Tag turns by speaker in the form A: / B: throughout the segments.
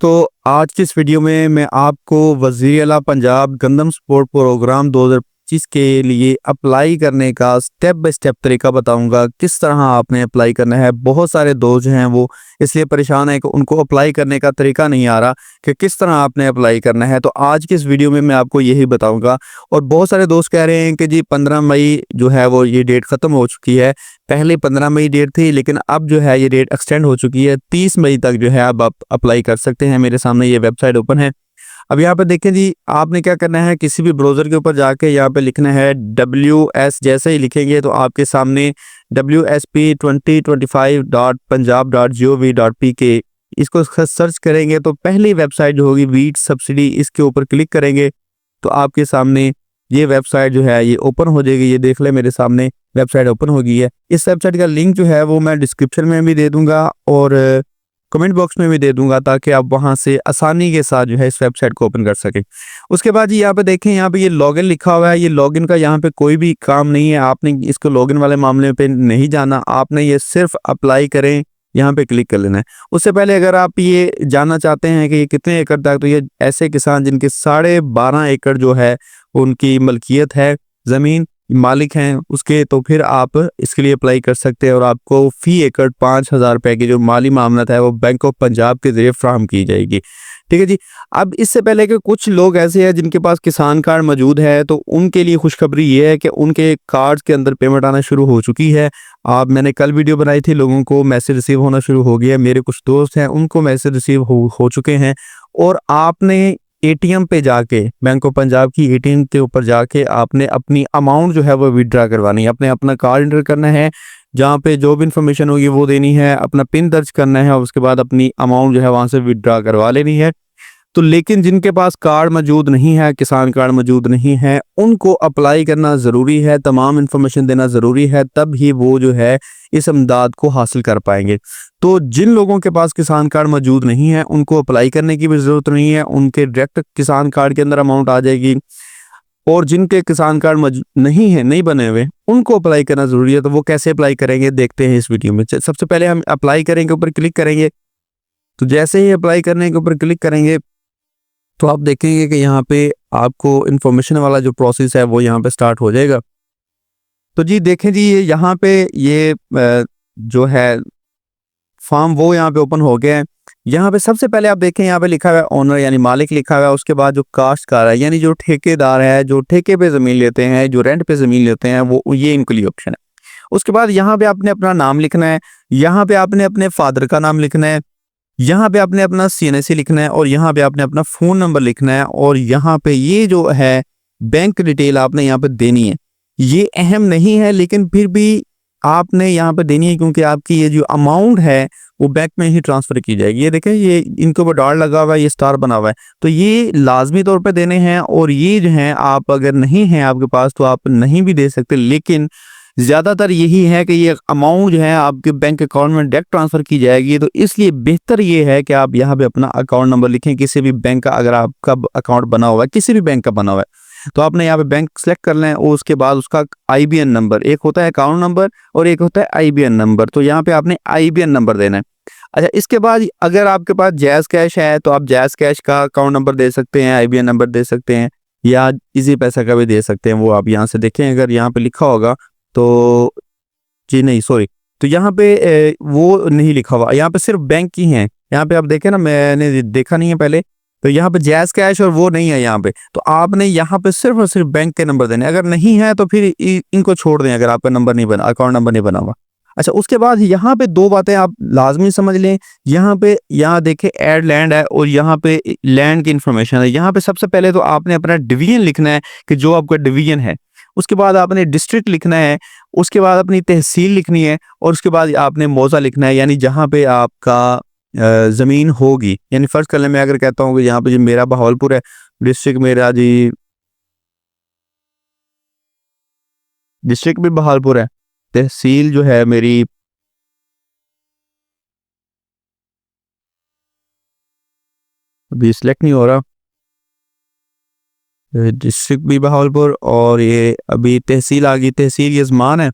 A: दोस्तों, आज की इस वीडियो में मैं आपको वज़ीर आला पंजाब गंदम सपोर्ट प्रोग्राम 2025 के लिए अप्लाई करने का स्टेप बाय स्टेप तरीका बताऊंगा। किस तरह आपने अप्लाई करना है। बहुत सारे दोस्त जो हैं वो इसलिए परेशान है कि उनको अप्लाई करने का तरीका नहीं आ रहा कि किस तरह आपने अप्लाई करना है। तो आज की इस वीडियो में मैं आपको यही बताऊंगा। और बहुत सारे दोस्त कह रहे हैं कि जी 15 मई जो है वो ये डेट ख़त्म हो चुकी है। पहले 15 मई डेट थी, लेकिन अब जो है ये डेट एक्सटेंड हो चुकी है। 30 मई तक जो है अब आप अप्लाई कर सकते हैं। मेरे सामने ये वेबसाइट ओपन है। अब यहाँ पे देखें जी, आपने क्या करना है, किसी भी ब्राउज़र के ऊपर जाके यहाँ पे लिखना है WS। जैसे ही लिखेंगे तो आपके सामने WSP2025.punjab.gov.pk इसको सर्च करेंगे तो पहली वेबसाइट जो होगी वीट सब्सिडी, इसके ऊपर क्लिक करेंगे तो आपके सामने ये वेबसाइट जो है ये ओपन हो जाएगी। ये देख ले, मेरे सामने वेबसाइट ओपन हो गई है। इस वेबसाइट का लिंक जो है वो मैं डिस्क्रिप्शन में भी दे दूंगा और कमेंट बॉक्स में भी दे दूंगा, ताकि आप वहां से आसानी के साथ जो है इस वेबसाइट को ओपन कर सकें। उसके बाद यहाँ पे देखें, यहाँ पे ये लॉगिन लिखा हुआ है। ये लॉगिन का यहाँ पे कोई भी काम नहीं है। आपने इसको लॉगिन वाले मामले पे नहीं जाना। आपने ये सिर्फ अप्लाई करें, यहाँ पे क्लिक कर लेना है। उससे पहले अगर आप ये जानना चाहते हैं कि ये कितने एकड़ तक, तो ये ऐसे किसान जिनके 12.5 एकड़ जो है उनकी मलकियत है, ज़मीन मालिक हैं उसके, तो फिर आप इसके लिए अप्लाई कर सकते हैं। और आपको फ़ी एकड़ 5,000 रुपये की जो माली मामलत है वो बैंक ऑफ पंजाब के ज़रिए फ्राहम की जाएगी। ठीक है जी। अब इससे पहले कि कुछ लोग ऐसे हैं जिनके पास किसान कार्ड मौजूद है, तो उनके लिए खुशखबरी ये है कि उनके कार्ड्स के अंदर पेमेंट आना शुरू हो चुकी है। मैंने कल वीडियो बनाई थी, लोगों को मैसेज रिसीव होना शुरू हो गया। मेरे कुछ दोस्त हैं उनको मैसेज रिसीव हो चुके हैं। और आपने एटीएम पे जाके, बैंक ऑफ पंजाब की एटीएम के ऊपर जाके आपने अपनी अमाउंट जो है वो विड्रा करवानी है। आपने अपना कार्ड एंटर करना है, जहाँ पे जो भी इन्फॉर्मेशन होगी वो देनी है, अपना पिन दर्ज करना है और उसके बाद अपनी अमाउंट जो है वहाँ से विड्रा करवा लेनी है। तो लेकिन जिनके पास कार्ड मौजूद नहीं है, किसान कार्ड मौजूद नहीं है, उनको अप्लाई करना ज़रूरी है, तमाम इन्फॉर्मेशन देना ज़रूरी है, तब ही वो जो है इस इमदाद को हासिल कर पाएंगे। तो जिन लोगों के पास किसान कार्ड मौजूद नहीं है उनको अप्लाई करने की भी ज़रूरत नहीं है, उनके डायरेक्ट किसान कार्ड के अंदर अमाउंट आ जाएगी। और जिनके किसान कार्ड नहीं है, नहीं बने हुए, उनको अप्लाई करना ज़रूरी है। तो वो कैसे अप्लाई करेंगे देखते हैं इस वीडियो में। सबसे पहले हम अप्लाई करेंगे ऊपर क्लिक करेंगे। तो जैसे ही अप्लाई करने के ऊपर क्लिक करेंगे तो आप देखेंगे कि यहाँ पे आपको इन्फॉर्मेशन वाला जो प्रोसेस है वो यहाँ पे स्टार्ट हो जाएगा। तो जी देखें जी, ये यहाँ पे ये जो है फॉर्म वो यहाँ पे ओपन हो गया है। यहाँ पे सबसे पहले आप देखें, यहाँ पे लिखा हुआ है ओनर यानी मालिक लिखा हुआ है। उसके बाद जो काश्तकार है यानी जो ठेकेदार है, जो ठेके पे ज़मीन लेते हैं, जो रेंट पे ज़मीन लेते हैं, वो ये इनके लिए ऑप्शन है। उसके बाद यहाँ पे आपने अपना नाम लिखना है, यहाँ पे आपने अपने फादर का नाम लिखना है, यहाँ पे आपने अपना CNSE लिखना है और यहाँ पे आपने अपना फ़ोन नंबर लिखना है। और यहाँ पे ये जो है बैंक डिटेल आपने यहाँ पे देनी है। ये अहम नहीं है लेकिन फिर भी आपने यहाँ पे देनी है, क्योंकि आपकी ये जो अमाउंट है वो बैंक में ही ट्रांसफ़र की जाएगी। ये देखें, ये इनके ऊपर डॉट लगा हुआ है, ये स्टार बना हुआ है, तो ये लाजमी तौर पे देने हैं। और ये जो है आप अगर नहीं है आपके पास तो आप नहीं भी दे सकते, लेकिन ज़्यादातर यही है कि ये अमाउंट जो है आपके बैंक अकाउंट में डायरेक्ट ट्रांसफ़र की जाएगी। तो इसलिए बेहतर ये है कि आप यहाँ पे अपना अकाउंट नंबर लिखें, किसी भी बैंक का। अगर आपका अकाउंट बना हुआ है, किसी भी बैंक का बना हुआ है, तो आपने यहाँ पे बैंक सेलेक्ट कर लें और उसके बाद उसका IBN नंबर, एक होता है अकाउंट नंबर और एक होता है IBN नंबर। तो यहाँ पे आपने IBN नंबर देना है। अच्छा, इसके बाद अगर आपके पास जायज़ कैश है तो आप जायज़ कैश का अकाउंट नंबर दे सकते हैं, IBN नंबर दे सकते हैं, या इजी पैसा का भी दे सकते हैं। वो आप यहाँ से देखें, अगर यहाँ पे लिखा होगा तो जी नहीं, सॉरी, तो यहाँ पे वो नहीं लिखा हुआ, यहाँ पे सिर्फ बैंक की हैं। यहाँ पे आप देखें ना, मैंने देखा नहीं है पहले, तो यहाँ पे जायज़ कैश और वो नहीं है यहाँ पे। तो आपने यहाँ पे सिर्फ और सिर्फ बैंक के नंबर देने। अगर नहीं है तो फिर इनको छोड़ दें, अगर आपका नंबर नहीं बना, अकाउंट नंबर नहीं बना हुआ। अच्छा, उसके बाद यहाँ पे 2 बातें आप लाजमी समझ लें। यहाँ देखें ऐड लैंड है और यहाँ पे लैंड की इंफॉर्मेशन है। यहाँ पे सबसे पहले तो आपने अपना डिवीजन लिखना है कि जो आपका डिवीजन है। उसके बाद आपने डिस्ट्रिक्ट लिखना है, उसके बाद अपनी तहसील लिखनी है और उसके बाद आपने मौज़ा लिखना है, यानी जहाँ पे आपका ज़मीन होगी। यानी फ़र्ज़ कर लें, मैं अगर कहता हूँ कि यहाँ पे जो मेरा बहावलपुर है, डिस्ट्रिक्ट मेरा जी, डिस्ट्रिक्ट भी बहावलपुर है, तहसील जो है मेरी अभी सिलेक्ट नहीं हो रहा, डिस्ट्रिक्ट भी बहावलपुर और ये अभी तहसील आ गई, तहसील यज़मान है।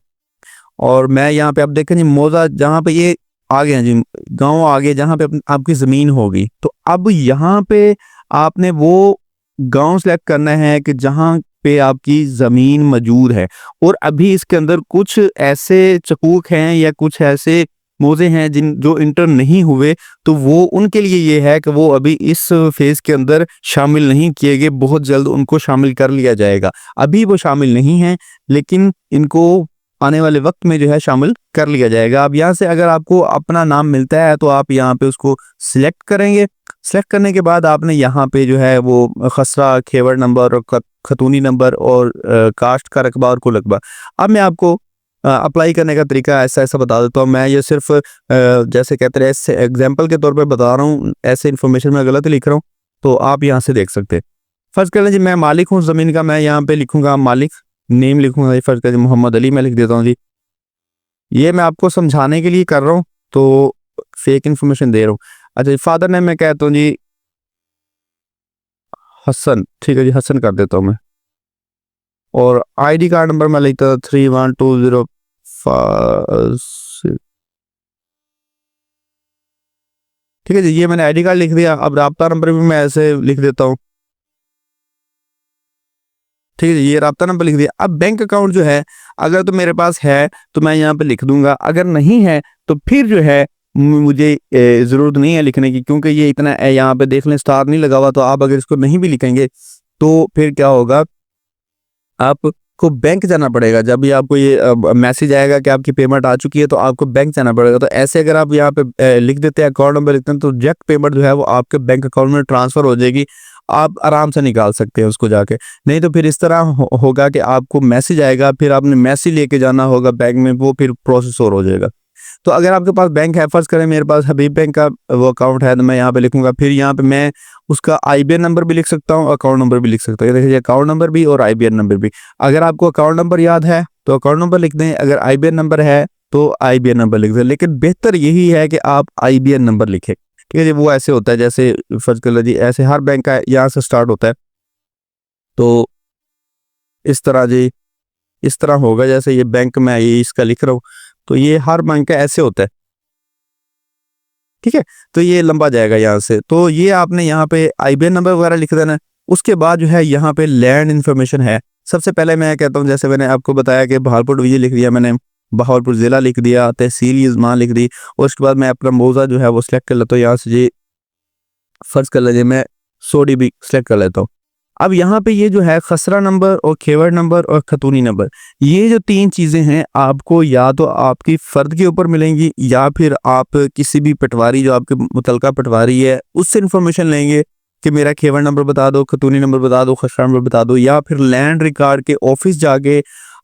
A: और मैं यहाँ पे आप देखें जी मौज़ा, जहाँ पे ये आगे हैं जी, गांव आगे जहाँ पे आपकी ज़मीन होगी। तो अब यहाँ पे आपने वो गांव सेलेक्ट करना है कि जहाँ पे आपकी ज़मीन मौजूद है, और अभी इसके अंदर कुछ ऐसे चकूक हैं या कुछ ऐसे मौज़े हैं जिन जो इंटर नहीं हुए, तो वो उनके लिए ये है कि वो अभी इस फ़ेज़ के अंदर शामिल नहीं किए गए, बहुत जल्द उनको शामिल कर लिया जाएगा। अभी वो शामिल नहीं हैं, लेकिन इनको आने वाले वक्त में जो है शामिल कर लिया जाएगा। अब यहाँ से अगर आपको अपना नाम मिलता है तो आप यहाँ पे उसको सिलेक्ट करेंगे। सिलेक्ट करने के बाद आपने यहाँ पे जो है वो खसरा, खेवर नंबर और खतूनी नंबर और कास्ट का रकबा और कुल रकबा। अब मैं आपको अप्लाई करने का तरीका ऐसा बता देता हूँ। मैं ये सिर्फ जैसे कहते हैं एग्जाम्पल के तौर पर बता रहा हूँ, ऐसे इन्फॉर्मेशन में गलत लिख रहा हूँ तो आप यहाँ से देख सकते हैं। फर्ज कर लें जी मैं मालिक हूँ ज़मीन का, मैं यहाँ पे लिखूंगा मालिक, नेम लिखूंगा जी, फर्ज कर मोहम्मद अली मैं लिख देता हूँ जी। ये मैं आपको समझाने के लिए कर रहा हूँ, तो फेक इन्फॉर्मेशन दे रहा हूँ। अच्छा जी, फादर नेम मैं कहता हूँ जी हसन, ठीक है जी, हसन कर देता हूँ मैं। और आईडी कार्ड नंबर मैं लिखता 3120 ठीक है जी, ये मैंने आईडी कार्ड लिख दिया। अब राब्ता नंबर भी मैं ऐसे लिख देता हूँ, ठीक है जी, ये राब्ता नंबर लिख दिया। अब बैंक अकाउंट जो है अगर तो मेरे पास है तो मैं यहाँ पे लिख दूंगा, अगर नहीं है तो फिर जो है मुझे ज़रूरत नहीं है लिखने की, क्योंकि ये इतना यहाँ पे देख लें स्टार नहीं लगा हुआ। तो आप अगर इसको नहीं भी लिखेंगे तो फिर क्या होगा, आपको बैंक जाना पड़ेगा। जब भी आपको ये मैसेज आएगा कि आपकी पेमेंट आ चुकी है तो आपको बैंक जाना पड़ेगा। तो ऐसे अगर आप यहाँ पे लिख देते हैं अकाउंट नंबर लिखते हैं तो डायरेक्ट पेमेंट जो है वो आपके बैंक अकाउंट में ट्रांसफर हो जाएगी, आप आराम से निकाल सकते हैं उसको जाके। नहीं तो फिर इस तरह होगा कि आपको मैसेज आएगा, फिर आपने मैसेज लेके जाना होगा बैंक में, वो फिर प्रोसेस और हो जाएगा। तो अगर आपके पास बैंक है, फर्ज करें मेरे पास हबीब बैंक का वो अकाउंट है, तो मैं यहाँ पे लिखूंगा, फिर यहाँ पे मैं उसका आईबीएन नंबर भी लिख सकता हूँ, अकाउंट नंबर भी लिख सकता हूँ। ये देखिए अकाउंट नंबर भी और आईबीएन नंबर भी। अगर आपको अकाउंट नंबर याद है तो अकाउंट नंबर लिख दें, अगर आईबीएन नंबर है तो आईबीएन नंबर लिख दें, लेकिन बेहतर यही है कि आप आईबीएन नंबर लिखें। ठीक है जी, वो ऐसे होता है जैसे फर्ज कर लीजिए ऐसे हर बैंक का यहाँ से स्टार्ट होता है, तो इस तरह जी, इस तरह होगा जैसे ये बैंक में ये इसका लिख रहा हूँ, तो ये हर बैंक का ऐसे होता है। ठीक है, तो ये लंबा जाएगा यहाँ से, तो ये आपने यहाँ पे आईबीएन नंबर वगैरह लिख देना है। उसके बाद जो है यहाँ पे लैंड इन्फॉर्मेशन है। सबसे पहले मैं कहता हूँ, जैसे मैंने आपको बताया कि बहावलपुर डिवीजन लिख दिया मैंने, बहावलपुर ज़िला लिख दिया, तहसील यजमान लिख दी, और उसके बाद मैं अपना मौज़ा जो है वो सिलेक्ट कर लेता हूँ। यहाँ से जी फर्ज कर लीजिए मैं 100 DB सेलेक्ट कर लेता हूँ। अब यहाँ पे ये जो है खसरा नंबर और खेवर नंबर और खतूनी नंबर, ये जो 3 चीज़ें हैं आपको या तो आपकी फ़र्द के ऊपर मिलेंगी, या फिर आप किसी भी पटवारी जो आपके मुतलका पटवारी है उससे इन्फॉर्मेशन लेंगे कि मेरा खेवर नंबर बता दो, खतूनी नंबर बता दो, खसरा नंबर बता दो, या फिर लैंड रिकॉर्ड के ऑफिस जाके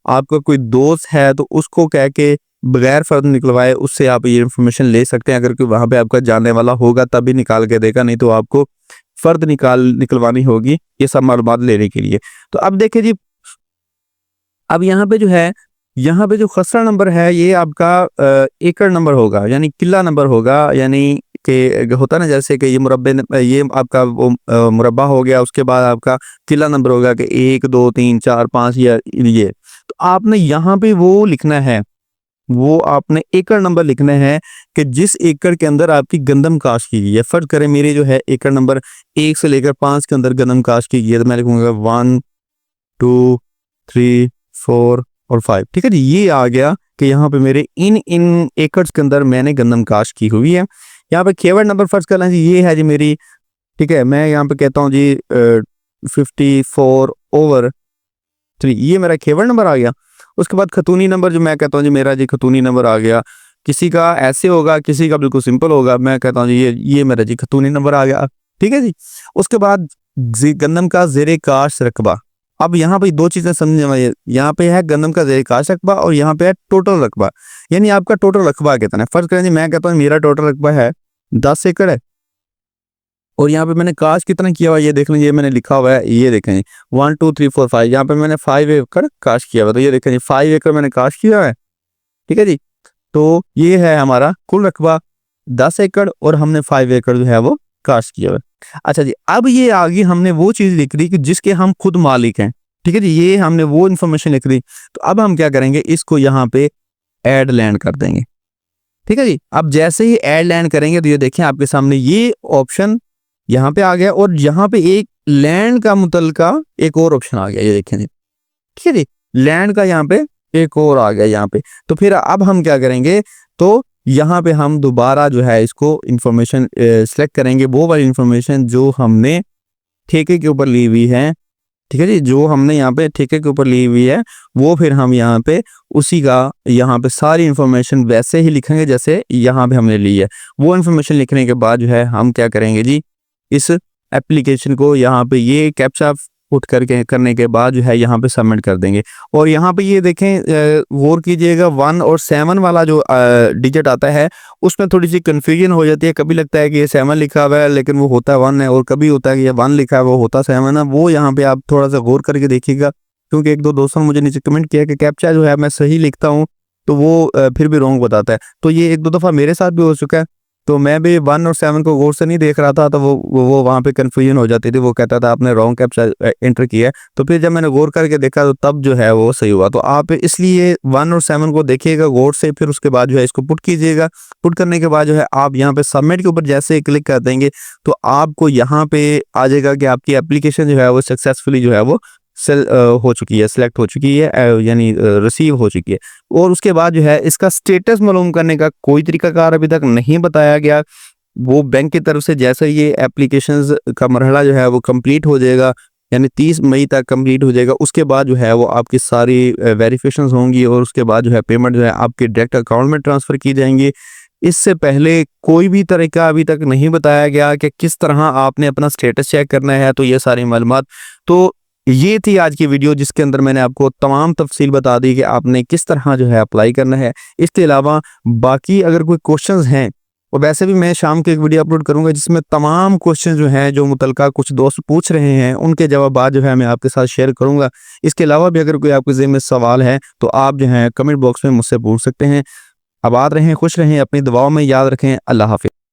A: आपका कोई दोस्त है तो उसको कह के बगैर फ़र्द निकलवाए उससे आप ये इन्फॉर्मेशन ले सकते हैं। अगर कोई वहाँ पे आपका जानने वाला होगा तभी निकाल के देगा, नहीं तो आपको फ़र्द निकलवानी होगी ये सब मालूमात लेने के लिए। तो अब देखिए जी, अब यहाँ पे जो है, यहाँ पे जो खसरा नंबर है ये आपका एकड़ नंबर होगा, यानी किला नंबर होगा, यानी कि होता ना जैसे कि ये मुरब्बे ये आपका वो मुरब्बा हो गया, उसके बाद आपका किला नंबर होगा कि 1 2 3 4 5 या ये। तो आपने यहाँ पे वो लिखना है, वो आपने एकड़ नंबर लिखना है कि जिस एकड़ के अंदर आपकी गंदम काश्त की गई है। फर्ज करें मेरे जो है एकड़ नंबर 1 से लेकर 5 के अंदर गंदम काश्त की गई है, तो मैं लिखूंगा 1 2 3 4 और 5। ठीक है जी, ये आ गया कि यहाँ पे मेरे इन इन एकड़ के अंदर मैंने गंदम काश्त की हुई है। यहाँ पे खेवर नंबर फर्ज कर लें जी, ये है जी मेरी, ठीक है, मैं यहाँ पे कहता हूँ जी 54/3, ये मेरा खेवर नंबर आ गया। उसके बाद खतूनी नंबर जो मैं कहता हूँ जी मेरा जी खतूनी नंबर आ गया। किसी का ऐसे होगा, किसी का बिल्कुल सिंपल होगा, मैं कहता हूँ जी ये मेरा जी खतूनी नंबर आ गया। ठीक है जी, उसके बाद गंदम का ज़ेरे काश्त रकबा। अब यहाँ पे 2 चीज़ें समझने वाली, यहाँ पे है गंदम का ज़ेरे काश्त रकबा और यहाँ पे है टोटल रकबा, यानी आपका टोटल रकबा कितना है। फर्ज करें जी मैं कहता हूँ मेरा टोटल रकबा है 10 एकड़ है, और यहाँ पे मैंने काश कितना किया हुआ है ये देख लें, ये मैंने लिखा हुआ है, ये देखें 1 2 3 4 5, यहाँ पे मैंने 5 एकड़ काश किया हुआ, तो ये देखें जी 5 एकड़ मैंने काश किया हुआ है। ठीक है जी, तो ये है हमारा कुल रकबा 10 एकड़ और हमने 5 एकड़ जो है वो काश किया हुआ है। अच्छा जी, अब ये आगे हमने वो चीज़ लिख दी कि जिसके हम खुद मालिक हैं। ठीक है जी, ये हमने वो इन्फॉर्मेशन लिख दी। तो अब हम क्या करेंगे, इसको यहाँ पे ऐड लैंड कर देंगे। ठीक है जी। अब जैसे ही ऐड लैंड करेंगे तो ये देखें आपके सामने ये ऑप्शन यहाँ पे आ गया और यहाँ पे एक लैंड का मुतलका एक और ऑप्शन आ गया, ये देखें जी। ठीक है जी, लैंड का यहाँ पे एक और आ गया यहाँ पे। तो फिर अब हम क्या करेंगे, तो यहाँ पे हम दोबारा जो है इसको इंफॉर्मेशन सेलेक्ट करेंगे, वो वाली इंफॉर्मेशन जो हमने ठेके के ऊपर ली हुई है। ठीक है जी, जो हमने यहाँ पे ठेके के ऊपर ली हुई है वो फिर हम यहाँ पे उसी का यहाँ पे सारी इंफॉर्मेशन वैसे ही लिखेंगे जैसे यहाँ पे हमने ली है। वो इंफॉर्मेशन लिखने के बाद जो है हम क्या करेंगे जी, इस एप्लीकेशन को यहाँ पे ये कैप्चा पुट करके करने के बाद जो है यहाँ पे सबमिट कर देंगे। और यहाँ पे ये देखें, गौर कीजिएगा 1 और 7 वाला जो डिजिट आता है उसमें थोड़ी सी कंफ्यूजन हो जाती है। कभी लगता है कि ये 7 लिखा हुआ है लेकिन वो होता 1 है, और कभी होता है कि ये 1 लिखा है वो होता 7 है। वो यहाँ पे आप थोड़ा सा गौर करके देखिएगा, क्योंकि एक दो दोस्तों ने मुझे नीचे कमेंट किया कि कैप्चा जो है मैं सही लिखता हूँ तो वो फिर भी रॉन्ग बताता है। तो ये एक दो दफ़ा मेरे साथ भी हो चुका है, तो मैं भी 1 और 7 को गौर से नहीं देख रहा था, तो वो वहाँ पे कंफ्यूजन हो जाती थी। वो कहता था आपने रॉन्ग कैप्चा एंटर किया है। तो फिर जब मैंने गौर करके देखा तो तब जो है वो सही हुआ। तो आप इसलिए 1 और 7 को देखिएगा गौर से, फिर उसके बाद जो है इसको पुट कीजिएगा। पुट करने के बाद जो है आप यहाँ पे सबमिट के ऊपर जैसे ही क्लिक कर देंगे तो आपको यहाँ पे आ जाएगा कि आपकी एप्लीकेशन जो है वो सक्सेसफुली जो है वो हो चुकी है, सिलेक्ट हो चुकी है, यानी रिसीव हो चुकी है। और उसके बाद जो है इसका स्टेटस मालूम करने का कोई तरीकाकार अभी तक नहीं बताया गया। वो बैंक की तरफ से जैसे ये एप्लीकेशंस का मरहला जो है वो कंप्लीट हो जाएगा, यानी 30 मई तक कंप्लीट हो जाएगा, उसके बाद जो है वो आपकी सारी वेरिफिकेशंस होंगी और उसके बाद जो है पेमेंट जो है आपके डायरेक्ट अकाउंट में ट्रांसफ़र की जाएंगी। इससे पहले कोई भी तरीका अभी तक नहीं बताया गया कि किस तरह आपने अपना स्टेटस चेक करना है। तो ये सारी मालूमात, तो ये थी आज की वीडियो जिसके अंदर मैंने आपको तमाम तफसील बता दी कि आपने किस तरह जो है अप्लाई करना है। इसके अलावा बाकी अगर कोई क्वेश्चंस हैं, और वैसे भी मैं शाम को एक वीडियो अपलोड करूंगा जिसमें तमाम क्वेश्चन जो हैं जो मुतलका कुछ दोस्त पूछ रहे हैं उनके जवाब जो है मैं आपके साथ शेयर करूंगा। इसके अलावा भी अगर कोई आपके ज़हन में सवाल है तो आप जो है कमेंट बॉक्स में मुझसे पूछ सकते हैं। आबाद रहें, खुश रहें, अपनी दुआओं में याद रखें। अल्लाह हाफिज़।